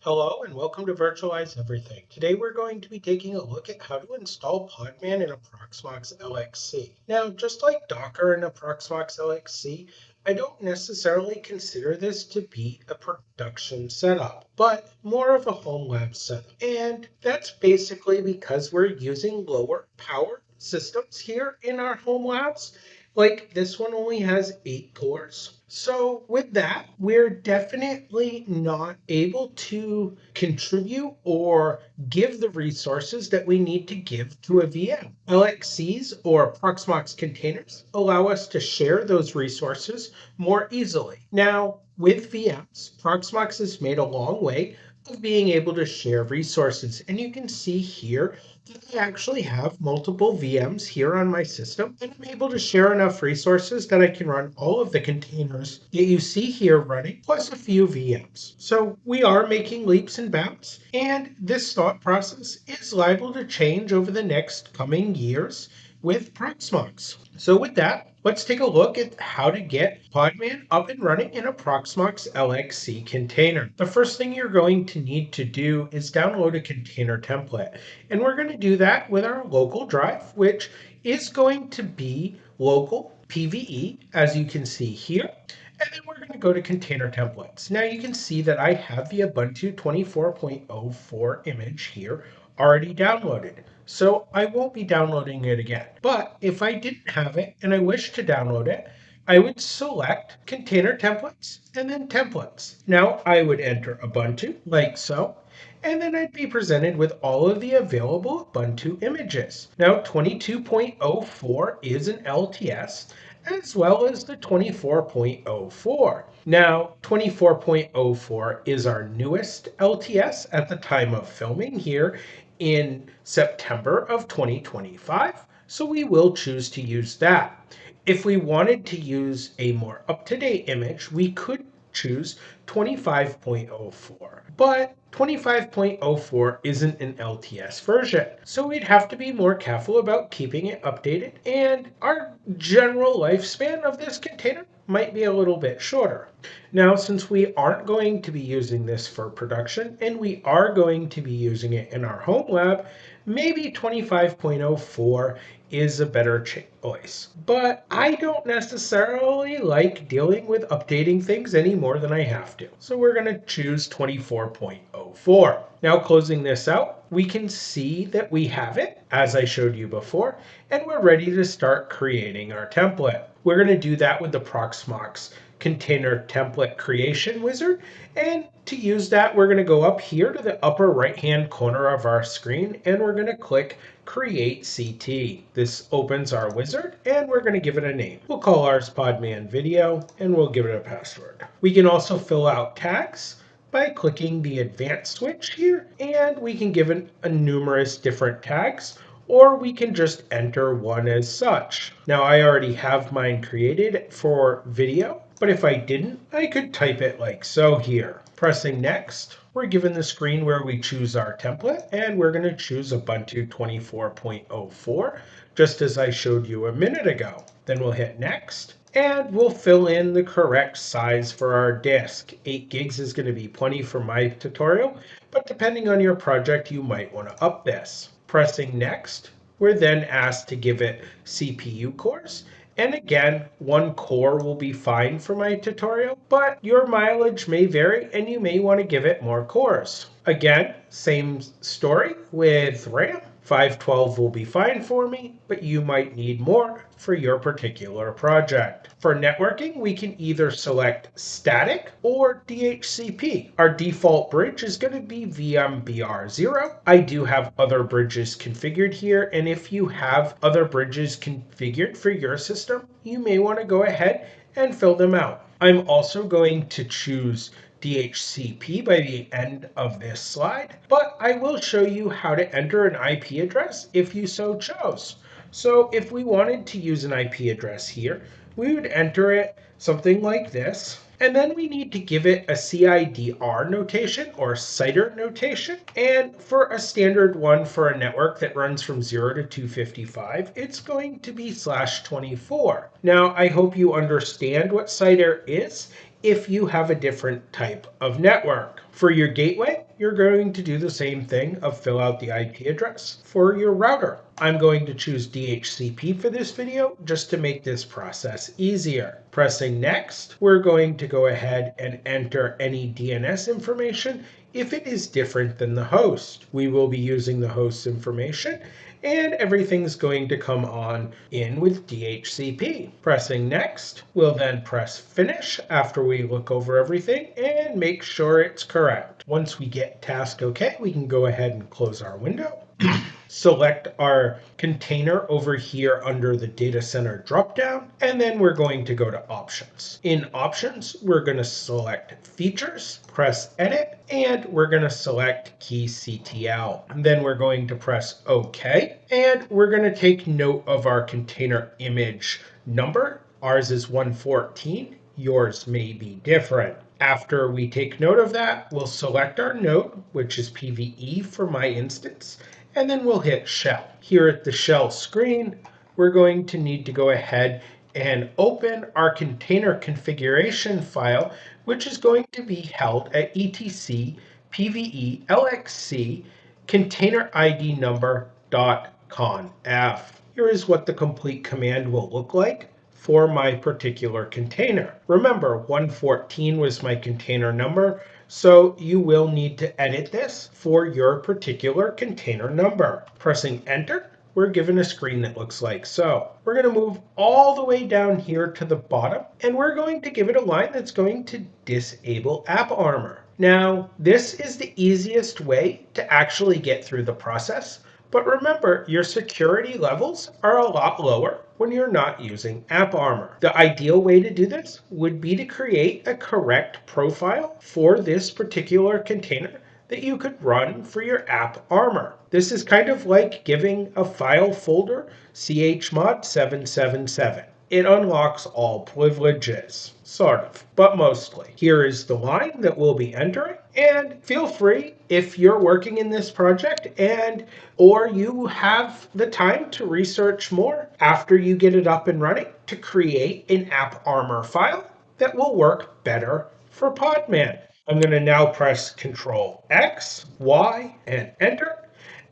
Hello and welcome to Virtualize Everything. Today we're going to be taking a look at how to install Podman in a Proxmox LXC. Now, just like Docker in a Proxmox LXC, I don't necessarily consider this to be a production setup, but more of a home lab setup. And that's basically because we're using lower power systems here in our home labs. Like this one only has 8 cores. So with that, we're definitely not able to contribute or give the resources that we need to give to a VM. LXCs or Proxmox containers allow us to share those resources more easily. Now, with VMs, Proxmox has made a long way of being able to share resources. And you can see here that I actually have multiple VMs here on my system, and I'm able to share enough resources that I can run all of the containers that you see here running, plus a few VMs. So we are making leaps and bounds, and this thought process is liable to change over the next coming years with Proxmox. So with that, let's take a look at how to get Podman up and running in a Proxmox LXC container. The first thing you're going to need to do is download a container template. And we're going to do that with our local drive, which is going to be local PVE, as you can see here. And then we're going to go to container templates. Now you can see that I have the Ubuntu 24.04 image here already downloaded. So I won't be downloading it again. But if I didn't have it and I wish to download it, I would select container templates and then templates. Now I would enter Ubuntu like so, and then I'd be presented with all of the available Ubuntu images. Now 22.04 is an LTS, as well as the 24.04. Now, 24.04 is our newest LTS at the time of filming here in September of 2025, so we will choose to use that. If we wanted to use a more up-to-date image, we could choose 25.04. But 25.04 isn't an LTS version, so we'd have to be more careful about keeping it updated, and our general lifespan of this container might be a little bit shorter. Now, since we aren't going to be using this for production, and we are going to be using it in our home lab, maybe 25.04 is a better choice. But I don't necessarily like dealing with updating things any more than I have to. So we're going to choose 24.04. Now closing this out, we can see that we have it, as I showed you before, and we're ready to start creating our template. We're going to do that with the Proxmox container template creation wizard. And to use that, we're going to go up here to the upper right-hand corner of our screen, and we're going to click Create CT. This opens our wizard, and we're going to give it a name. We'll call ours Podman Video, and we'll give it a password. We can also fill out tags by clicking the advanced switch here, and we can give it a numerous different tags, or we can just enter one as such. Now I already have mine created for video, but if I didn't, I could type it like so here. Pressing next, we're given the screen where we choose our template, and we're going to choose Ubuntu 24.04, just as I showed you a minute ago. Then we'll hit next, and we'll fill in the correct size for our disk. 8 gigs is going to be plenty for my tutorial, but depending on your project, you might want to up this. Pressing next, we're then asked to give it CPU cores. And again, 1 core will be fine for my tutorial, but your mileage may vary and you may want to give it more cores. Again, same story with RAM. 512 will be fine for me, but you might need more for your particular project. For networking, we can either select static or DHCP. Our default bridge is going to be VMBR0. I do have other bridges configured here, and if you have other bridges configured for your system, you may want to go ahead and fill them out. I'm also going to choose DHCP by the end of this slide, but I will show you how to enter an IP address if you so chose. So if we wanted to use an IP address here, we would enter it something like this, and then we need to give it a CIDR notation or CIDR notation. And for a standard one for a network that runs from 0 to 255, it's going to be /24. Now, I hope you understand what CIDR is if you have a different type of network. For your gateway, you're going to do the same thing of fill out the IP address. For your router, I'm going to choose DHCP for this video just to make this process easier. Pressing next, we're going to go ahead and enter any DNS information if it is different than the host. We will be using the host's information, and everything's going to come on in with DHCP. Pressing next, we'll then press finish after we look over everything and make sure it's correct. Once we get task OK, we can go ahead and close our window. Select our container over here under the data center dropdown, and then we're going to go to options. In options, we're going to select features, press edit, and we're going to select keyctl. And then we're going to press OK, and we're going to take note of our container image number. Ours is 114. Yours may be different. After we take note of that, we'll select our node, which is PVE for my instance, and then we'll hit shell. Here at the shell screen, we're going to need to go ahead and open our container configuration file, which is going to be held at etc pve lxc container ID number.conf. Here is what the complete command will look like for my particular container. Remember, 114 was my container number, so you will need to edit this for your particular container number. Pressing enter, we're given a screen that looks like so. We're going to move all the way down here to the bottom, and we're going to give it a line that's going to disable AppArmor. Now, this is the easiest way to actually get through the process. But remember, your security levels are a lot lower when you're not using AppArmor. The ideal way to do this would be to create a correct profile for this particular container that you could run for your AppArmor. This is kind of like giving a file folder chmod 777. It unlocks all privileges, sort of, but mostly. Here is the line that we'll be entering, and feel free, if you're working in this project or you have the time to research more after you get it up and running, to create an AppArmor file that will work better for Podman. I'm going to now press Control X, Y, and enter.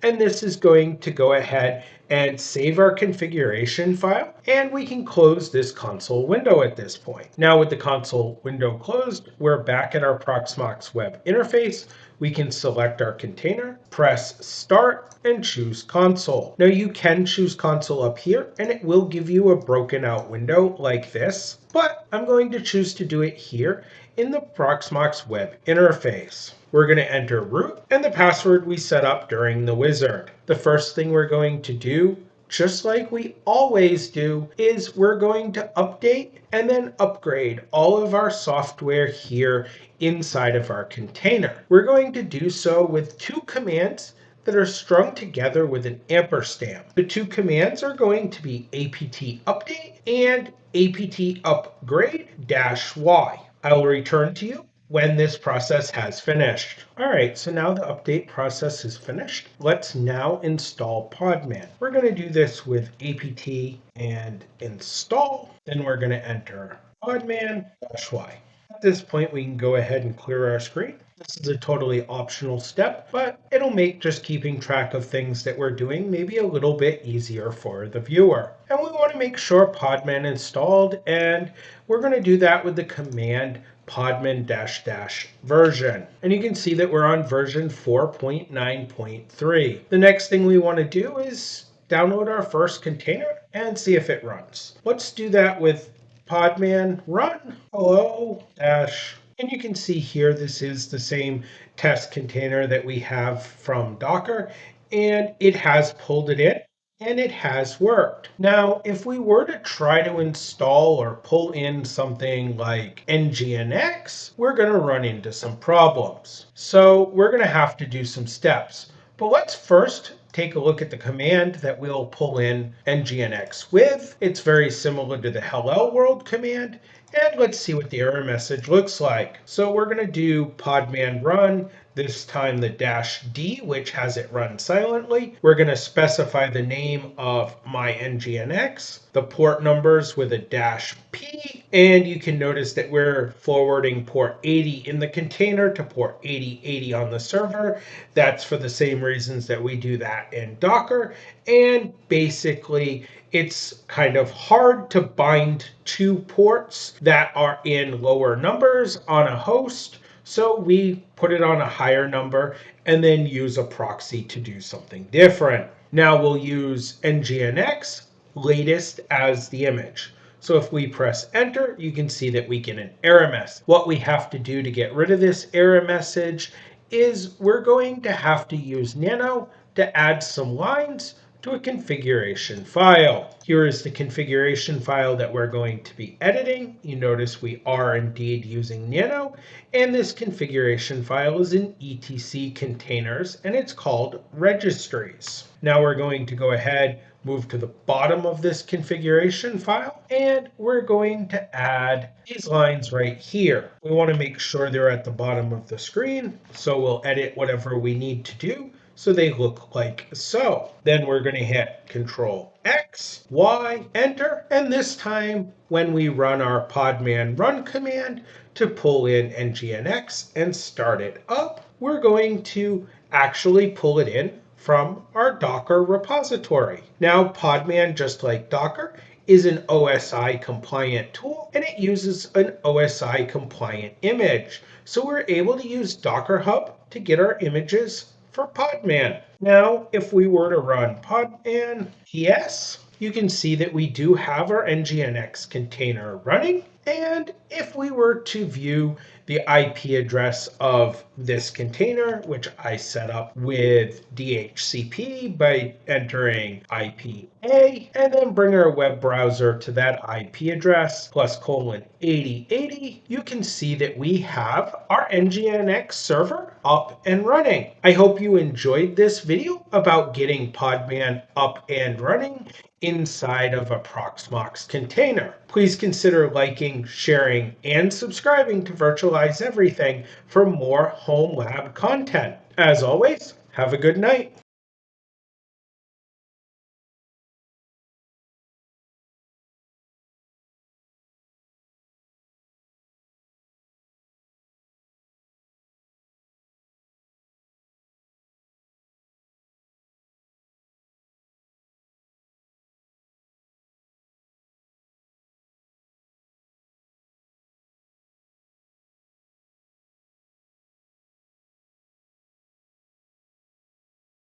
And this is going to go ahead and save our configuration file, and we can close this console window at this point. Now with the console window closed, we're back at our Proxmox web interface. We can select our container, press start, and choose console. Now you can choose console up here, and it will give you a broken out window like this, but I'm going to choose to do it here in the Proxmox web interface. We're going to enter root and the password we set up during the wizard. The first thing we're going to do, just like we always do, is we're going to update and then upgrade all of our software here inside of our container. We're going to do so with two commands that are strung together with an ampersand. The two commands are going to be apt update and apt upgrade -y. I'll return to you when this process has finished. All right, so now the update process is finished. Let's now install Podman. We're going to do this with apt and install. Then we're going to enter Podman-y. At this point, we can go ahead and clear our screen. This is a totally optional step, but it'll make just keeping track of things that we're doing maybe a little bit easier for the viewer. And we want to make sure Podman installed, and we're going to do that with the command podman -- version. And you can see that we're on version 4.9.3. The next thing we want to do is download our first container and see if it runs. Let's do that with podman run hello dash. And you can see here, this is the same test container that we have from Docker, and it has pulled it in. And it has worked. Now, if we were to try to install or pull in something like nginx, we're going to run into some problems. So we're going to have to do some steps. But let's first take a look at the command that we'll pull in nginx with. It's very similar to the hello world command. And let's see what the error message looks like. So we're going to do podman run this time the -D, which has it run silently. We're going to specify the name of my nginx, the port numbers with a -P, and you can notice that we're forwarding port 80 in the container to port 8080 on the server. That's for the same reasons that we do that in Docker. And basically, it's kind of hard to bind two ports that are in lower numbers on a host. So we put it on a higher number and then use a proxy to do something different. Now we'll use nginx latest as the image. So if we press enter, you can see that we get an error message. What we have to do to get rid of this error message is we're going to have to use nano to add some lines to a configuration file. Here is the configuration file that we're going to be editing. You notice we are indeed using nano, and this configuration file is in etc containers, and it's called registries. Now we're going to go ahead, move to the bottom of this configuration file, and we're going to add these lines right here. We want to make sure they're at the bottom of the screen, so we'll edit whatever we need to do so they look like so. Then we're going to hit Control X, Y, enter, and this time when we run our Podman run command to pull in nginx and start it up, we're going to actually pull it in from our Docker repository. Now, Podman, just like Docker, is an OSI compliant tool, and it uses an OSI compliant image. So we're able to use Docker Hub to get our images for Podman. Now, if we were to run Podman PS, you can see that we do have our nginx container running. And if we were to view the IP address of this container, which I set up with DHCP by entering IPA, and then bring our web browser to that IP address +:8080, you can see that we have our nginx server up and running. I hope you enjoyed this video about getting Podman up and running inside of a Proxmox container. Please consider liking, sharing, and subscribing to Virtualize Everything for more home lab content. As always, have a good night.